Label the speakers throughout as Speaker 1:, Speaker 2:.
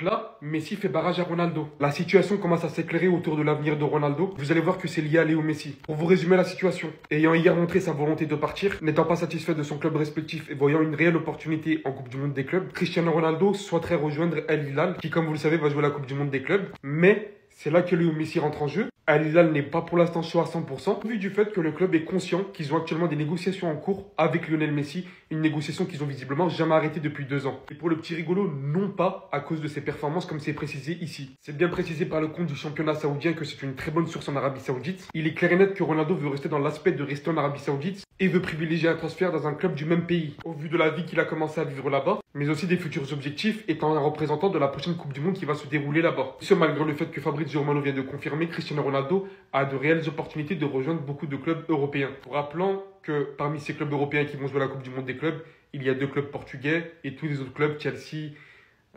Speaker 1: Là, Messi fait barrage à Ronaldo. La situation commence à s'éclairer autour de l'avenir de Ronaldo. Vous allez voir que c'est lié à Léo Messi. Pour vous résumer la situation, ayant hier montré sa volonté de partir, n'étant pas satisfait de son club respectif et voyant une réelle opportunité en Coupe du Monde des clubs, Cristiano Ronaldo souhaiterait rejoindre Al Hilal, qui comme vous le savez va jouer la Coupe du Monde des clubs. Mais c'est là que Léo Messi rentre en jeu. Al Hilal n'est pas pour l'instant chaud à 100%, vu du fait que le club est conscient qu'ils ont actuellement des négociations en cours avec Lionel Messi, une négociation qu'ils ont visiblement jamais arrêtée depuis 2 ans. Et pour le petit rigolo, non pas à cause de ses performances comme c'est précisé ici. C'est bien précisé par le compte du championnat saoudien que c'est une très bonne source en Arabie Saoudite. Il est clair et net que Ronaldo veut rester dans l'aspect de rester en Arabie Saoudite et veut privilégier un transfert dans un club du même pays, au vu de la vie qu'il a commencé à vivre là-bas, mais aussi des futurs objectifs étant un représentant de la prochaine Coupe du Monde qui va se dérouler là-bas. Ce malgré le fait que Fabrizio Romano vient de confirmer, Cristiano Ronaldo a de réelles opportunités de rejoindre beaucoup de clubs européens. Rappelant que parmi ces clubs européens qui vont jouer la Coupe du Monde des clubs, il y a 2 clubs portugais et tous les autres clubs, Chelsea,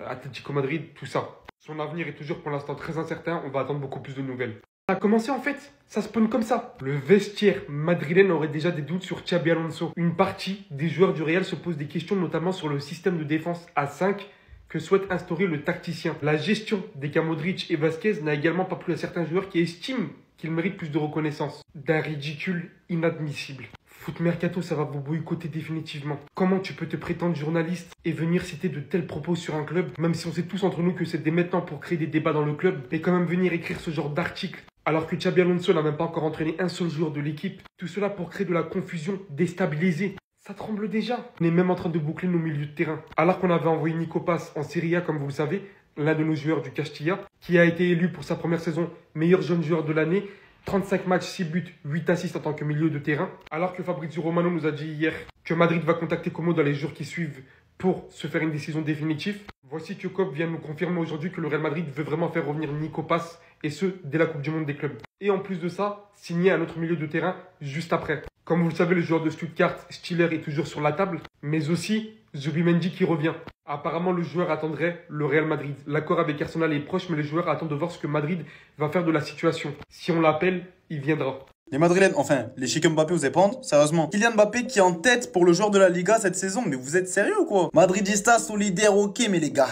Speaker 1: Atlético Madrid, tout ça. Son avenir est toujours pour l'instant très incertain, on va attendre beaucoup plus de nouvelles. Ça a commencé en fait, ça spawn comme ça. Le vestiaire madrilène aurait déjà des doutes sur Xabi Alonso. Une partie des joueurs du Real se pose des questions notamment sur le système de défense à 5 que souhaite instaurer le tacticien. La gestion des cas Modric et Vasquez n'a également pas plu à certains joueurs qui estiment qu'ils méritent plus de reconnaissance. D'un ridicule inadmissible. Foot Mercato, ça va vous boycotter définitivement. Comment tu peux te prétendre journaliste et venir citer de tels propos sur un club, même si on sait tous entre nous que c'est dès maintenant pour créer des débats dans le club, et quand même venir écrire ce genre d'article alors que Xabi Alonso n'a même pas encore entraîné un seul joueur de l'équipe. Tout cela pour créer de la confusion, déstabiliser. Ça tremble déjà. On est même en train de boucler nos milieux de terrain. Alors qu'on avait envoyé Nico Paz en Serie A, comme vous le savez, l'un de nos joueurs du Castilla, qui a été élu pour sa première saison meilleur jeune joueur de l'année. 35 matchs, 6 buts, 8 assists en tant que milieu de terrain. Alors que Fabrizio Romano nous a dit hier que Madrid va contacter Como dans les jours qui suivent pour se faire une décision définitive. Voici que Kopp vient nous confirmer aujourd'hui que le Real Madrid veut vraiment faire revenir Nico Paz, et ce, dès la Coupe du Monde des clubs. Et en plus de ça, signer un autre milieu de terrain juste après. Comme vous le savez, le joueur de Stuttgart, Stiller, est toujours sur la table, mais aussi Zubimendi qui revient. Apparemment, le joueur attendrait le Real Madrid. L'accord avec Arsenal est proche, mais les joueurs attendent de voir ce que Madrid va faire de la situation. Si on l'appelle, il viendra.
Speaker 2: Les Madrilènes, enfin, les chics Mbappé vous épandent, sérieusement. Kylian Mbappé qui est en tête pour le joueur de la Liga cette saison, mais vous êtes sérieux ou quoi? Madridista solidaire, ok, mais les gars,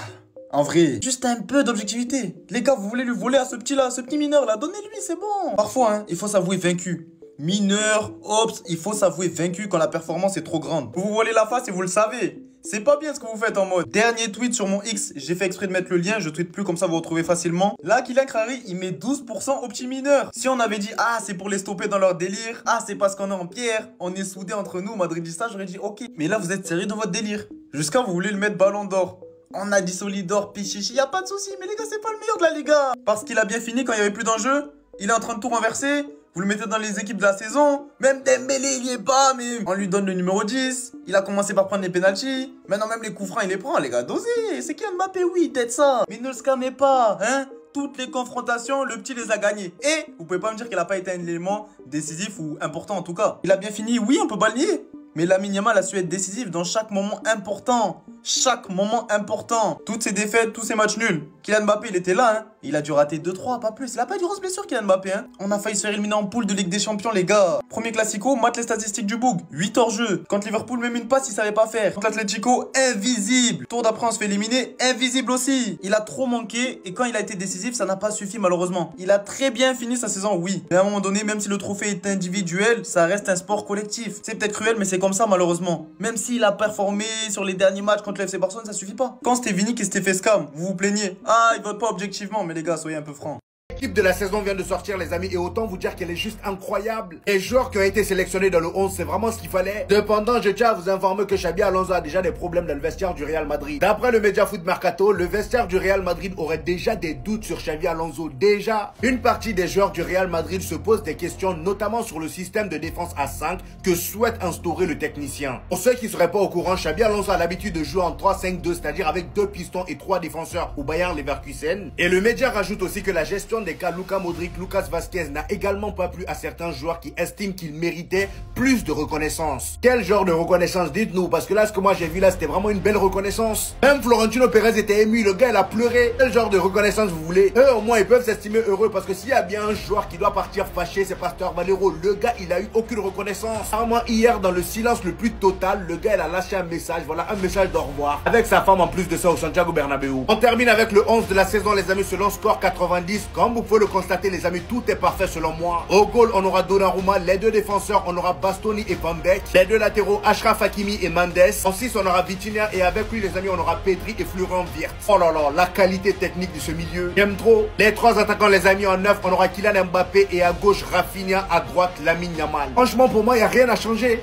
Speaker 2: en vrai, juste un peu d'objectivité. Les gars, vous voulez lui voler à ce petit-là, ce petit mineur-là, donnez-lui, c'est bon. Parfois, hein, il faut s'avouer vaincu. Mineur, ops, il faut s'avouer vaincu quand la performance est trop grande. Vous vous volez la face et vous le savez. C'est pas bien ce que vous faites en mode. Dernier tweet sur mon X, j'ai fait exprès de mettre le lien, je tweete plus comme ça vous retrouvez facilement. Là, Kylian Krari, il met 12% au petit mineur. Si on avait dit, ah, c'est pour les stopper dans leur délire, ah, c'est parce qu'on est en pierre, on est soudés entre nous, madridistas, j'aurais dit, ok. Mais là, vous êtes sérieux dans votre délire. Jusqu'à vous voulez le mettre ballon d'or. On a dit Solidor, Pichichi, y a pas de souci, mais les gars, c'est pas le meilleur de la Liga. Parce qu'il a bien fini quand il y avait plus d'enjeu. Il est en train de tout renverser. Vous le mettez dans les équipes de la saison. Même Dembélé, il y est pas, mais on lui donne le numéro 10. Il a commencé par prendre les pénaltys. Maintenant, même les coups francs, il les prend, les gars. Dosez. C'est Kylian Mbappé, oui, peut-être ça. Mais ne le scammez pas, hein. Toutes les confrontations, le petit les a gagnées. Et vous pouvez pas me dire qu'il a pas été un élément décisif ou important en tout cas. Il a bien fini, oui, on peut pas le nier. Mais Lamine Yamal a su être décisif dans chaque moment important. Chaque moment important. Toutes ces défaites, tous ces matchs nuls. Kylian Mbappé, il était là, hein. Il a dû rater 2-3, pas plus. Il a pas eu de grosse blessure, Kylian Mbappé, hein. On a failli se faire éliminer en poule de Ligue des Champions, les gars. Premier classico, mate les statistiques du Boug. 8 hors-jeu. Quand Liverpool, même une passe, il savait pas faire. Contre l'Atlético, invisible. Tour d'après, on se fait éliminer, invisible aussi. Il a trop manqué et quand il a été décisif, ça n'a pas suffi, malheureusement. Il a très bien fini sa saison, oui. Mais à un moment donné, même si le trophée est individuel, ça reste un sport collectif. C'est peut-être cruel, mais c'est comme ça, malheureusement. Même s'il a performé sur les derniers matchs contre le FC Barcelone, ça suffit pas. Quand c'était Vini qui s'était fait scam, vous vous plaignez. Ah, il vote pas objectivement, mais les gars, soyez un peu francs.
Speaker 3: L'équipe de la saison vient de sortir, les amis, et autant vous dire qu'elle est juste incroyable. Les joueurs qui ont été sélectionnés dans le 11, c'est vraiment ce qu'il fallait. Cependant, je tiens à vous informer que Xabi Alonso a déjà des problèmes dans le vestiaire du Real Madrid. D'après le média Foot Mercato, le vestiaire du Real Madrid aurait déjà des doutes sur Xabi Alonso. Déjà, une partie des joueurs du Real Madrid se pose des questions, notamment sur le système de défense à 5 que souhaite instaurer le technicien. Pour ceux qui ne seraient pas au courant, Xabi Alonso a l'habitude de jouer en 3-5-2, c'est-à-dire avec 2 pistons et 3 défenseurs au Bayern Leverkusen. Et le média rajoute aussi que la gestion des des cas, Luka Modric, Lucas Vazquez n'a également pas plu à certains joueurs qui estiment qu'ils méritaient plus de reconnaissance. Quel genre de reconnaissance, dites-nous, parce que là, ce que moi j'ai vu là, c'était vraiment une belle reconnaissance. Même Florentino Pérez était ému, le gars il a pleuré. Quel genre de reconnaissance vous voulez? Eux au moins ils peuvent s'estimer heureux, parce que s'il y a bien un joueur qui doit partir fâché, c'est Pasteur Valero. Le gars il a eu aucune reconnaissance. Vraiment hier, dans le silence le plus total, le gars il a lâché un message, voilà, un message d'au revoir. Avec sa femme en plus de ça au Santiago Bernabéu. On termine avec le 11 de la saison les amis, selon score 90. Comme vous pouvez le constater les amis, tout est parfait selon moi. Au goal on aura Donnarumma, les deux défenseurs on aura Bastoni et Van Beek, les deux latéraux Achraf Hakimi et Mendes. En 6 on aura Vitinha et avec lui les amis on aura Pedri et Florian Wirtz. Oh là là, la qualité technique de ce milieu, j'aime trop. Les trois attaquants les amis, en 9 on aura Kylian Mbappé et à gauche Rafinha, à droite Lamine Yamal. Franchement pour moi il n'y a rien à changer.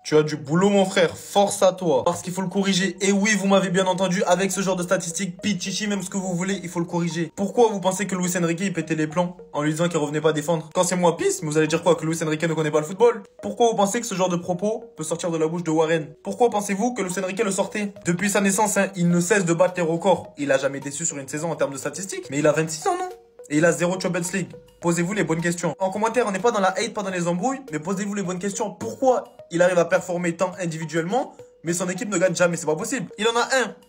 Speaker 2: Tu as du boulot mon frère, force à toi. Parce qu'il faut le corriger. Et oui, vous m'avez bien entendu, avec ce genre de statistiques, pichichi, même ce que vous voulez, il faut le corriger. Pourquoi vous pensez que Luis Enrique il pétait les plans en lui disant qu'il revenait pas défendre? Quand c'est moi pisse, vous allez dire quoi? Que Luis Enrique ne connaît pas le football? Pourquoi vous pensez que ce genre de propos peut sortir de la bouche de Warren? Pourquoi pensez-vous que Luis Enrique le sortait? Depuis sa naissance, hein, il ne cesse de battre les records. Il a jamais déçu sur une saison en termes de statistiques. Mais il a 26 ans, non? Et il a 0 Champions League. Posez-vous les bonnes questions. En commentaire, on n'est pas dans la hate, pas dans les embrouilles, mais posez-vous les bonnes questions. Pourquoi il arrive à performer tant individuellement, mais son équipe ne gagne jamais? C'est pas possible. Il en a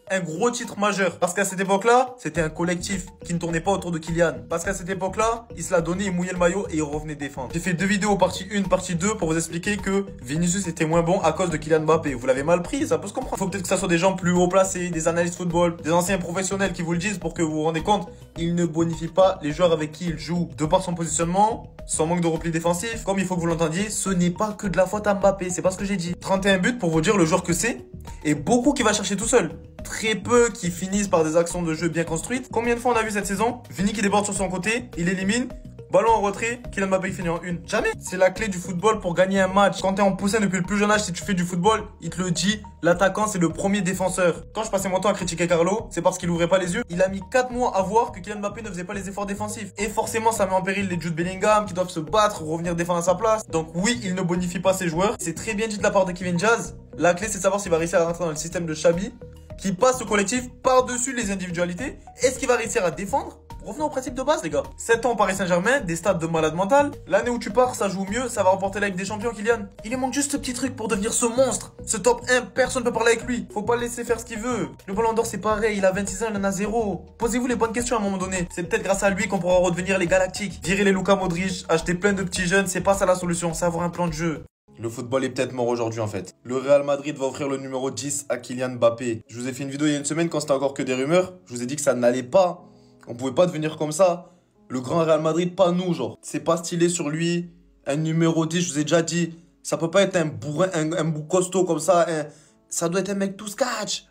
Speaker 2: un gros titre majeur. Parce qu'à cette époque-là, c'était un collectif qui ne tournait pas autour de Kylian. Parce qu'à cette époque-là, il se l'a donné, il mouillait le maillot et il revenait défendre. J'ai fait 2 vidéos, partie 1, partie 2, pour vous expliquer que Vinicius était moins bon à cause de Kylian Mbappé. Vous l'avez mal pris, ça peut se comprendre. Il faut peut-être que ça soit des gens plus haut placés, des analystes football, des anciens professionnels qui vous le disent pour que vous vous rendez compte. Il ne bonifie pas les joueurs avec qui il joue. De par son positionnement, son manque de repli défensif, comme il faut que vous l'entendiez, ce n'est pas que de la faute à Mbappé, c'est pas ce que j'ai dit. 31 buts pour vous dire le joueur que c'est, et beaucoup qui va chercher tout seul. Très peu qui finissent par des actions de jeu bien construites. Combien de fois on a vu cette saison Vini qui déborde sur son côté, il élimine, ballon en retrait, Kylian Mbappé finit en une. Jamais. C'est la clé du football pour gagner un match. Quand t'es en poussin depuis le plus jeune âge, si tu fais du football, il te le dit, l'attaquant c'est le premier défenseur. Quand je passais mon temps à critiquer Carlo, c'est parce qu'il ouvrait pas les yeux. Il a mis 4 mois à voir que Kylian Mbappé ne faisait pas les efforts défensifs. Et forcément ça met en péril les Jude Bellingham qui doivent se battre, revenir défendre à sa place. Donc oui, il ne bonifie pas ses joueurs. C'est très bien dit de la part de Kevin Jazz. La clé c'est de savoir s'il va réussir à rentrer dans le système de Xabi, qui passe au collectif par-dessus les individualités. Est-ce qu'il va réussir à défendre? Revenons au principe de base les gars. 7 ans au Paris Saint-Germain, des stades de malade mental. L'année où tu pars, ça joue mieux, ça va remporter la Ligue des Champions Kylian. Il lui manque juste ce petit truc pour devenir ce monstre. Ce top 1, personne ne peut parler avec lui. Faut pas le laisser faire ce qu'il veut. Le Ballon d'Or c'est pareil, il a 26 ans, il en a 0. Posez-vous les bonnes questions à un moment donné. C'est peut-être grâce à lui qu'on pourra redevenir les Galactiques. Virer les Luka Modric, acheter plein de petits jeunes, c'est pas ça la solution, c'est avoir un plan de jeu. Le football est peut-être mort aujourd'hui en fait. Le Real Madrid va offrir le numéro 10 à Kylian Mbappé. Je vous ai fait une vidéo il y a une semaine quand c'était encore que des rumeurs. Je vous ai dit que ça n'allait pas. On pouvait pas devenir comme ça. Le grand Real Madrid, pas nous genre. C'est pas stylé sur lui. Un numéro 10, je vous ai déjà dit. Ça peut pas être un bourrin, un bout costaud comme ça. Ça doit être un mec tout scratch.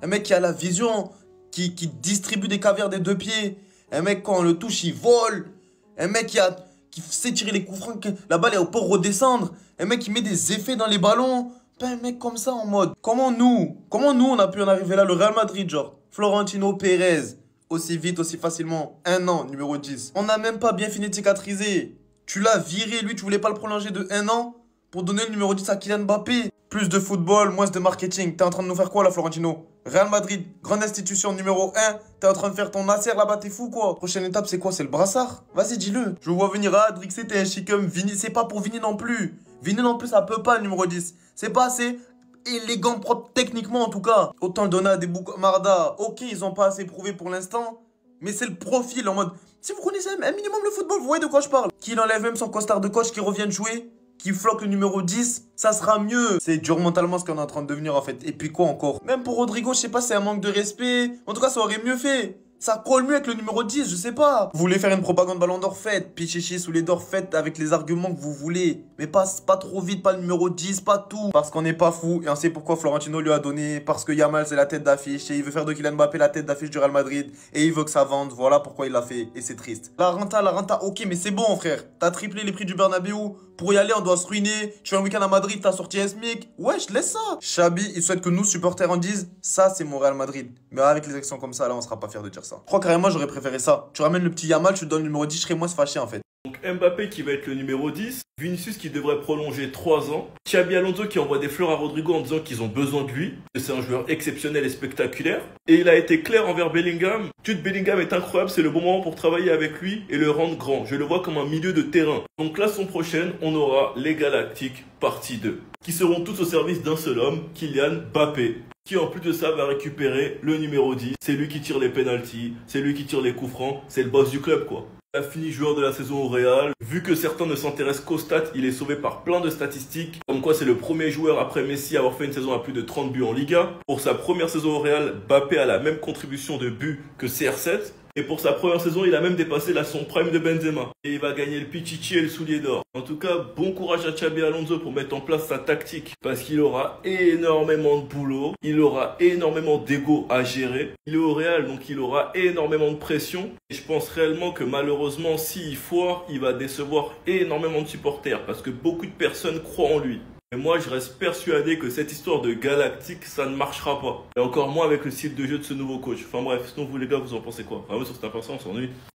Speaker 2: Un mec qui a la vision, qui distribue des caviars des 2 pieds. Un mec quand on le touche, il vole. Un mec qui sait tirer les coups francs, la balle elle peut redescendre. Un mec qui met des effets dans les ballons. Pas un mec comme ça en mode. Comment nous on a pu en arriver là, le Real Madrid genre. Florentino Pérez, aussi vite, aussi facilement. 1 an, numéro 10. On n'a même pas bien fini de cicatriser. Tu l'as viré, lui, tu voulais pas le prolonger de 1 an pour donner le numéro 10 à Kylian Mbappé. Plus de football, moins de marketing. T'es en train de nous faire quoi là, Florentino? Real Madrid, grande institution numéro 1. T'es en train de faire ton Nasser là-bas, t'es fou quoi? Prochaine étape, c'est quoi? C'est le brassard? Vas-y, dis-le. Je vois venir à Adrix, c'était un chicum. Vini, c'est pas pour Vini non plus. Vini non plus, ça peut pas le numéro 10. C'est pas assez élégant, propre techniquement en tout cas. Autant le donner à des Marda. Ok, ils ont pas assez prouvé pour l'instant. Mais c'est le profil en mode. Si vous connaissez un minimum le football, vous voyez de quoi je parle. Qu'il enlève même son costard de coach, qui revienne jouer, qui floque le numéro 10, ça sera mieux. C'est dur mentalement ce qu'on est en train de devenir en fait. Et puis quoi encore? Même pour Rodrigo, je sais pas, c'est un manque de respect. En tout cas, ça aurait mieux fait. Ça colle mieux avec le numéro 10, je sais pas. Vous voulez faire une propagande Ballon d'Or, faites. Pichichi sous les d'or, faites avec les arguments que vous voulez. Mais pas trop vite, pas le numéro 10, pas tout. Parce qu'on n'est pas fou. Et on sait pourquoi Florentino lui a donné. Parce que Yamal, c'est la tête d'affiche. Et il veut faire de Kylian Mbappé la tête d'affiche du Real Madrid. Et il veut que ça vende. Voilà pourquoi il l'a fait. Et c'est triste. La renta, ok, mais c'est bon, frère. T'as triplé les prix du Bernabéu. Pour y aller, on doit se ruiner. Tu fais un week-end à Madrid, t'as sorti un SMIC. Ouais, je laisse ça. Xabi, il souhaite que nous, supporters, en disent ça, c'est mon Real Madrid. Mais avec les actions comme ça, là, on sera pas fiers de dire ça. Je crois carrément, j'aurais préféré ça. Tu ramènes le petit Yamal, tu te donnes le numéro 10, je serais moins fâché en fait.
Speaker 1: Donc
Speaker 4: Mbappé qui va être le numéro 10, Vinicius qui devrait prolonger 3 ans, Xabi Alonso qui envoie des fleurs à Rodrigo en disant qu'ils ont besoin de lui, que c'est un joueur exceptionnel et spectaculaire. Et il a été clair envers Bellingham. Jude Bellingham est incroyable, c'est le bon moment pour travailler avec lui et le rendre grand. Je le vois comme un milieu de terrain. Donc la saison prochaine, on aura les Galactiques partie 2, qui seront tous au service d'un seul homme, Kylian Mbappé, qui en plus de ça va récupérer le numéro 10. C'est lui qui tire les pénaltys, c'est lui qui tire les coups francs, c'est le boss du club quoi. Il a fini joueur de la saison au Real. Vu que certains ne s'intéressent qu'aux stats, il est sauvé par plein de statistiques. Comme quoi c'est le premier joueur après Messi à avoir fait une saison à plus de 30 buts en Liga. Pour sa première saison au Real, Mbappé a la même contribution de buts que CR7. Et pour sa première saison, il a même dépassé son prime de Benzema. Et il va gagner le Pichichi et le soulier d'or. En tout cas, bon courage à Xabi Alonso pour mettre en place sa tactique. Parce qu'il aura énormément de boulot. Il aura énormément d'ego à gérer. Il est au Real, donc il aura énormément de pression. Et je pense réellement que malheureusement, s'il foire, il va décevoir énormément de supporters. Parce que beaucoup de personnes croient en lui. Et moi, je reste persuadé que cette histoire de galactique, ça ne marchera pas. Et encore moins avec le style de jeu de ce nouveau coach. Enfin bref, sinon vous les gars, vous en pensez quoi? Ah ouais, sur cette affaire, on s'ennuie.